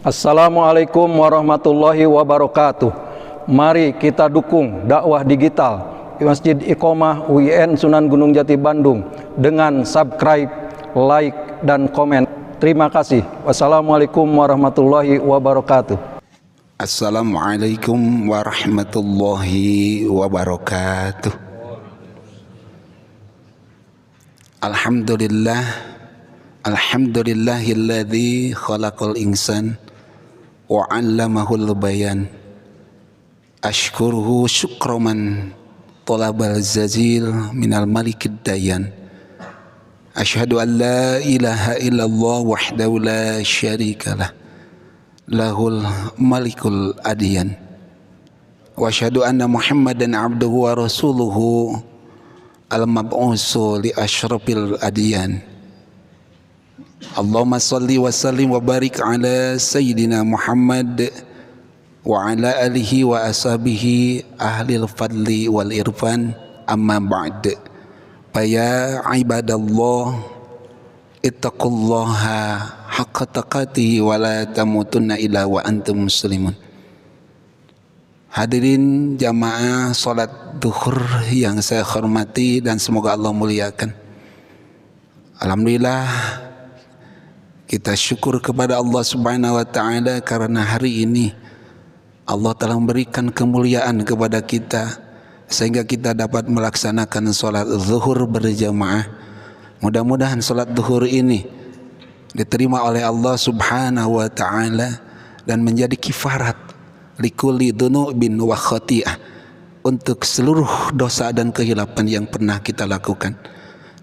Assalamualaikum warahmatullahi wabarakatuh. Mari kita dukung dakwah digital di Masjid Iqomah UIN Sunan Gunung Jati Bandung dengan subscribe, like, dan komen. Terima kasih. Wassalamualaikum warahmatullahi wabarakatuh. Assalamualaikum warahmatullahi wabarakatuh. Alhamdulillahilladzi khalaqal insan wa 'allamahul bayan. Ashkuruhu syukraman talabal zazil minal malikid dayan. Asyhadu an la ilaha illallah wahdahu la syarikalah lahul malikul adiyan. Wa asyhadu anna Muhammadan abduhu wa rasuluhu al-mab'usu li asyrafil adiyan. Allahumma salli wa sallim wa barik ala Sayyidina Muhammad wa ala alihi wa ashabihi ahlil fadli wal irfan, amma ba'd. Faya ibadallah ittaqullaha haqqa taqatihi wa la tamutunna illa wa antum muslimun. Hadirin jamaah salat duhur yang saya hormati dan semoga Allah muliakan. Alhamdulillah, kita syukur kepada Allah Subhanahu wa taala karena hari ini Allah telah memberikan kemuliaan kepada kita sehingga kita dapat melaksanakan salat zuhur berjamaah. Mudah-mudahan salat zuhur ini diterima oleh Allah Subhanahu wa taala dan menjadi kifarat likulli dzunubin wa khati'ah, untuk seluruh dosa dan kehilapan yang pernah kita lakukan.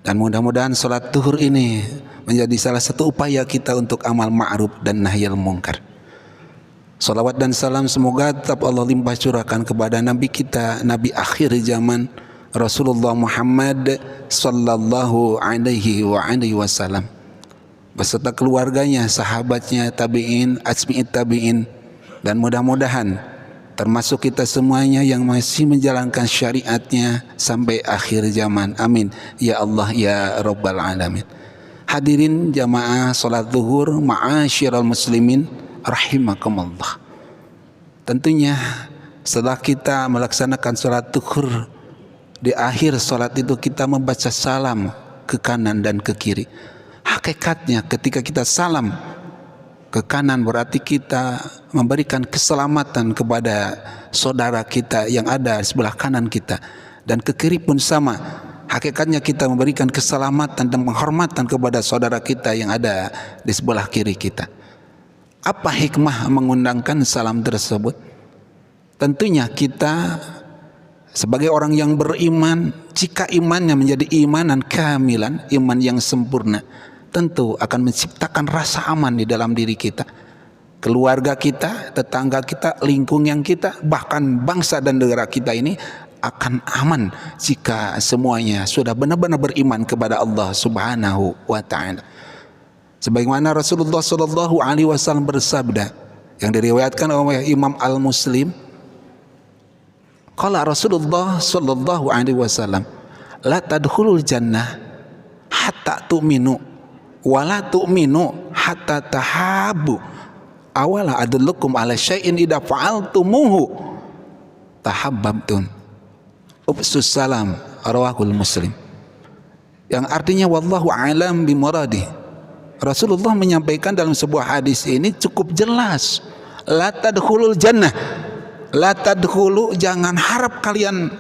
Dan mudah-mudahan salat zuhur ini menjadi salah satu upaya kita untuk amal ma'ruf dan nahyil munkar. Salawat dan salam semoga tetap Allah limpah curahkan kepada Nabi kita, Nabi akhir zaman, Rasulullah Muhammad sallallahu alaihi wasallam, beserta keluarganya, sahabatnya, tabi'in, asmi'it tabi'in, dan mudah-mudahan termasuk kita semuanya yang masih menjalankan syariatnya sampai akhir zaman. Amin ya Allah ya Rabbal alamin. Hadirin jamaah salat zuhur, ma'asyiral muslimin rahimakumullah. Tentunya setelah kita melaksanakan salat zuhur, di akhir salat itu kita membaca salam ke kanan dan ke kiri. Hakikatnya ketika kita salam ke kanan berarti kita memberikan keselamatan kepada saudara kita yang ada di sebelah kanan kita, dan ke kiri pun sama. Hakikatnya kita memberikan keselamatan dan penghormatan kepada saudara kita yang ada di sebelah kiri kita. Apa hikmah mengundangkan salam tersebut? Tentunya kita sebagai orang yang beriman, jika imannya menjadi imanan kamilan, iman yang sempurna, tentu akan menciptakan rasa aman di dalam diri kita, keluarga kita, tetangga kita, lingkungan kita, bahkan bangsa dan negara kita ini akan aman jika semuanya sudah benar-benar beriman kepada Allah Subhanahu wa taala. Sebagaimana Rasulullah sallallahu alaihi wasallam bersabda yang diriwayatkan oleh Imam Al-Muslim, qala Rasulullah sallallahu alaihi wasallam, la tadkhulul jannah hatta tu'minu wa la tu'minu hatta tahabu, awala adullukum ala syai'in idza fa'altumuhu tahabbabtun. Ubsus salam, rawahul Muslim. Yang artinya wallahu alam bimuradi. Rasulullah menyampaikan dalam sebuah hadis ini cukup jelas, la tadkhulul jannah, la tadkhulu, jangan harap kalian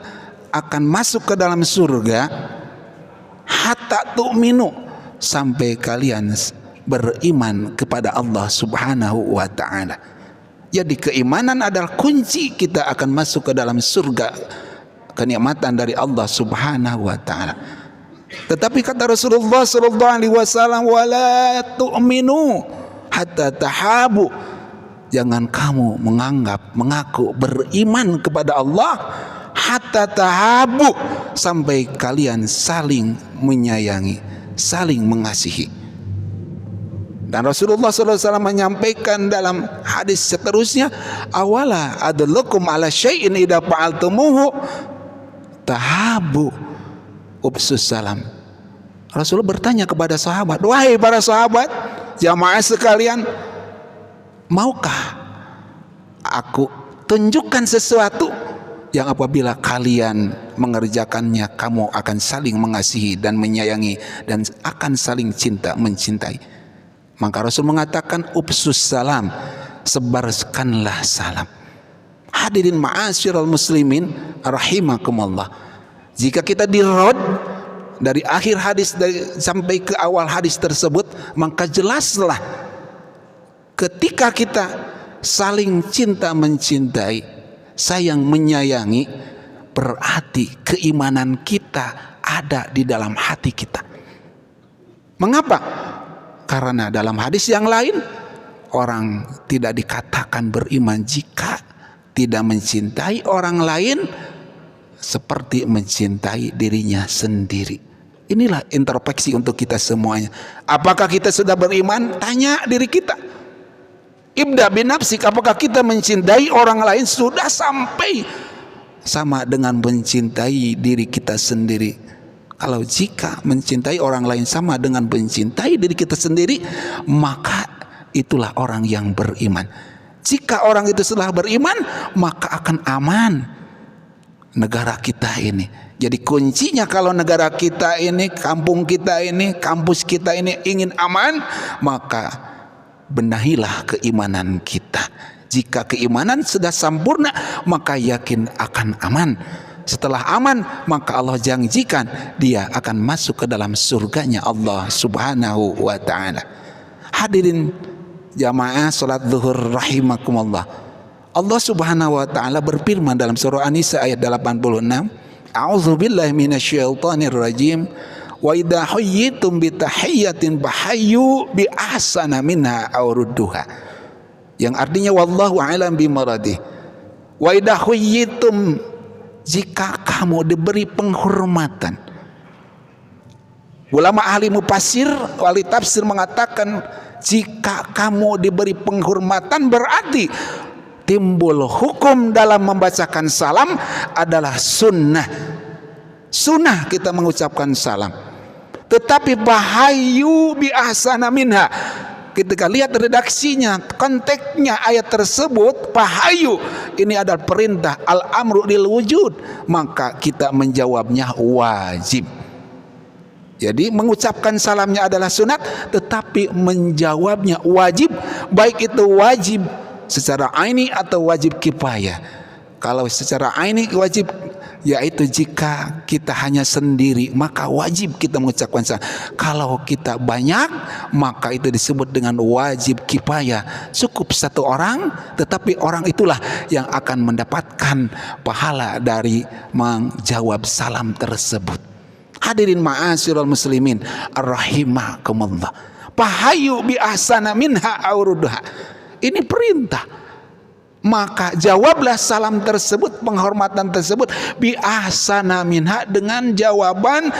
akan masuk ke dalam surga, hatta tu'minu, sampai kalian beriman kepada Allah Subhanahu wa taala. Jadi keimanan adalah kunci kita akan masuk ke dalam surga, kenikmatan dari Allah Subhanahu wa taala. Tetapi kata Rasulullah sallallahu alaihi wasallam, wala tu'minu hatta tahabu, jangan kamu mengaku beriman kepada Allah hatta tahabu, sampai kalian saling menyayangi, saling mengasihi. Dan Rasulullah SAW menyampaikan dalam hadis seterusnya, awala adullukum ala syai'in idza fa'altumuhu tahabu, ubsus salam. Rasulullah bertanya kepada sahabat, wahai para sahabat, jamaah sekalian, Maukah aku tunjukkan sesuatu yang apabila kalian mengerjakannya, kamu akan saling mengasihi dan menyayangi dan akan saling cinta mencintai. Maka Rasul mengatakan, upsus salam, sebarkanlah salam. Hadirin ma'asyiral muslimin rahimakumullah, jika kita dirod dari akhir hadis sampai ke awal hadis tersebut, maka jelaslah ketika kita saling cinta mencintai, sayang menyayangi, berarti keimanan kita ada di dalam hati kita. Mengapa? Karena dalam hadis yang lain, orang tidak dikatakan beriman jika tidak mencintai orang lain seperti mencintai dirinya sendiri. Inilah introspeksi untuk kita semuanya. Apakah kita sudah beriman? Tanya diri kita. Ibda bin nafsik, apakah kita mencintai orang lain sudah sampai sama dengan mencintai diri kita sendiri? Kalau jika mencintai orang lain sama dengan mencintai diri kita sendiri, maka itulah orang yang beriman. Jika orang itu setelah beriman, maka akan aman negara kita ini. Jadi kuncinya kalau negara kita ini, kampung kita ini, kampus kita ini ingin aman, maka benahilah keimanan kita. Jika keimanan sudah sempurna, maka yakin akan aman. Setelah aman, maka Allah janjikan dia akan masuk ke dalam surganya Allah subhanahu wa ta'ala. Hadirin jamaah salat zuhur rahimakumullah, Allah subhanahu wa ta'ala berfirman dalam surah An-Nisa ayat 86, a'udzubillahi minasyaitonir rajim, wa idza huyyitum bi tahiyyatin bahayyu bi ahsana minha aw rudduha, yang artinya wallahu a'lam bi maradih. Wa idza huyyitum, jika kamu diberi penghormatan. Ulama ahli mufassir wali tafsir mengatakan, jika kamu diberi penghormatan berarti timbul hukum dalam membacakan salam adalah sunnah. Sunnah kita mengucapkan salam. Tetapi bahayu bi ahsana minha, ketika lihat redaksinya, konteksnya ayat tersebut, bahayu ini adalah perintah al-amru lil wujud, maka kita menjawabnya wajib. Jadi mengucapkan salamnya adalah sunat, tetapi menjawabnya wajib, baik itu wajib secara aini atau wajib kifayah. Kalau secara aini wajib, yaitu jika kita hanya sendiri, maka wajib kita mengucapkan salam. Kalau kita banyak, maka itu disebut dengan wajib kifayah. Cukup satu orang, tetapi orang itulah yang akan mendapatkan pahala dari menjawab salam tersebut. Hadirin ma'asyiral muslimin rahimakumullah, fahayu bi ahsana minha aw rudduha, ini perintah. Maka jawablah salam tersebut, penghormatan tersebut, bi ahsana minha, dengan jawaban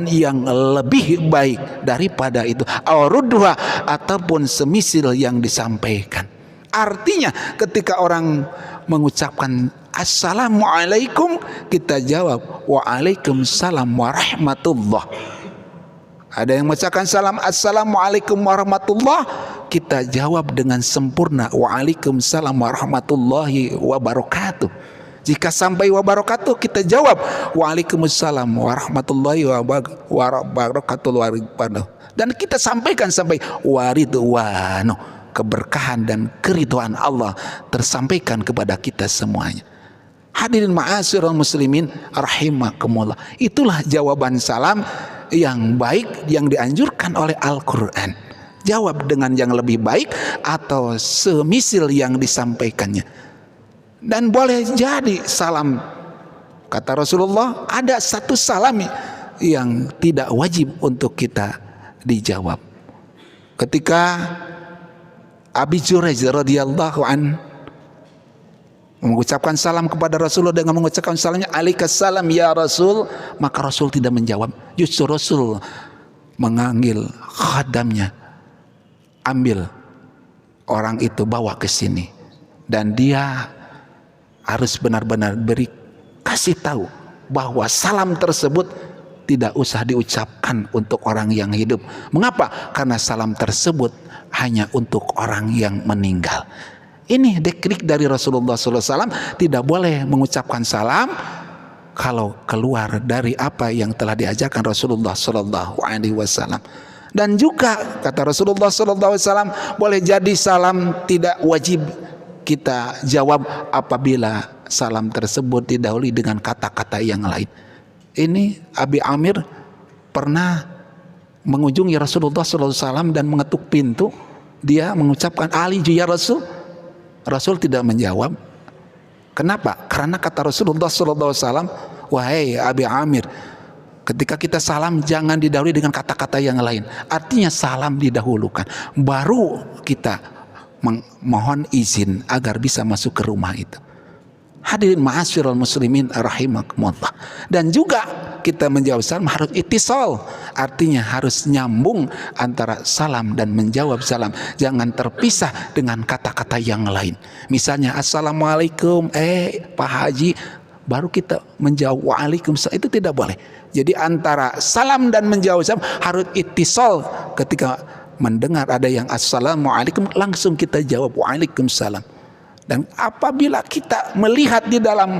yang lebih baik daripada itu, aw rudduha, ataupun semisil yang disampaikan. Artinya ketika orang mengucapkan assalamualaikum, kita jawab waalaikumsalam warahmatullah. Ada yang mengucapkan salam assalamualaikum warahmatullah, kita jawab dengan sempurna waalaikumsalam warahmatullahi wabarakatuh. Jika sampai wabarakatuh, kita jawab waalaikumsalam warahmatullahi wabarakatuh. Dan kita sampaikan sampai waridwanu, keberkahan dan keridhaan Allah tersampaikan kepada kita semuanya. Hadirin ma'asyiral muslimin rahimakumullah, itulah jawaban salam yang baik yang dianjurkan oleh Al-Quran. Jawab dengan yang lebih baik atau semisil yang disampaikannya. Dan boleh jadi salam, kata Rasulullah, ada satu salam yang tidak wajib untuk kita dijawab. Ketika Abi Jurayj radhiyallahu an mengucapkan salam kepada Rasulullah dengan mengucapkan salamnya alaikassalam ya Rasul, maka Rasul tidak menjawab. Justru Rasul mengambil khadamnya, ambil orang itu, bawa ke sini, dan dia harus benar-benar kasih tahu bahwa salam tersebut tidak usah diucapkan untuk orang yang hidup. Mengapa? Karena salam tersebut hanya untuk orang yang meninggal. Ini dekrik dari Rasulullah SAW, tidak boleh mengucapkan salam kalau keluar dari apa yang telah diajarkan Rasulullah SAW. Dan juga kata Rasulullah SAW, boleh jadi salam tidak wajib kita jawab apabila salam tersebut didahului dengan kata-kata yang lain. Ini Abi Amir pernah mengunjungi Rasulullah SAW dan mengetuk pintu. Dia mengucapkan aliju ya Rasul. Rasul tidak menjawab. Kenapa? Karena kata Rasulullah SAW, wahai Abi Amir, ketika kita salam jangan didahului dengan kata-kata yang lain. Artinya salam didahulukan, baru kita mohon izin agar bisa masuk ke rumah itu. Hadirin ma'asyiral muslimin rahimakumullah. Dan juga kita menjawab salam harus ittisal, artinya harus nyambung antara salam dan menjawab salam, jangan terpisah dengan kata-kata yang lain. Misalnya assalamualaikum Pak Haji, baru kita menjawab waalaikumsalam, itu tidak boleh. Jadi antara salam dan menjawab salam harus ittisal. Ketika mendengar ada yang assalamualaikum, langsung kita jawab waalaikumsalam. Dan apabila kita melihat di dalam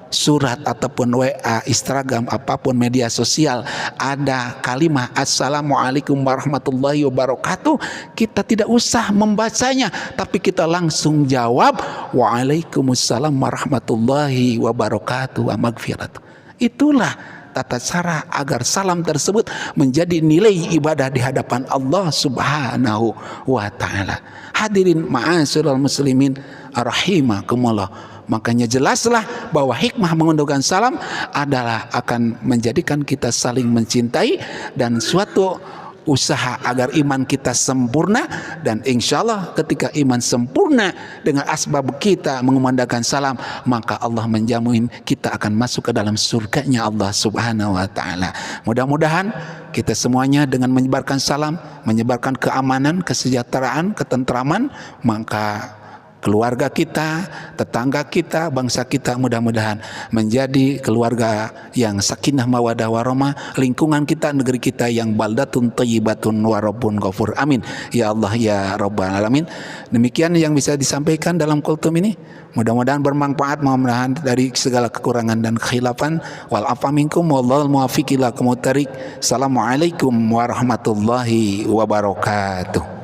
surat ataupun WA, Instagram, apapun media sosial ada kalimat assalamualaikum warahmatullahi wabarakatuh, kita tidak usah membacanya, tapi kita langsung jawab waalaikumsalam warahmatullahi wabarakatuh wa magfiratuh. Itulah tata cara agar salam tersebut menjadi nilai ibadah di hadapan Allah Subhanahu wa ta'ala. Hadirin ma'asyiral muslimin rahimakumullah. Makanya jelaslah bahwa hikmah mengundurkan salam adalah akan menjadikan kita saling mencintai dan suatu usaha agar iman kita sempurna. Dan insya Allah ketika iman sempurna dengan asbab kita mengumandangkan salam, maka Allah menjamin kita akan masuk ke dalam surganya Allah Subhanahu wa ta'ala. Mudah-mudahan kita semuanya dengan menyebarkan salam, menyebarkan keamanan, kesejahteraan, ketentraman, maka keluarga kita, tetangga kita, bangsa kita mudah-mudahan menjadi keluarga yang sakinah mawadah warahmah, lingkungan kita, negeri kita yang baldatun thayyibatun wa rabbun ghafur. Amin ya Allah ya rabbal alamin. Demikian yang bisa disampaikan dalam kultum ini. Mudah-mudahan bermanfaat, mudah-mudahan dari segala kekurangan dan kekhilafan. Wal afa minkum wallahul muwaffiq ila aqwamit thariq. Assalamualaikum warahmatullahi wabarakatuh.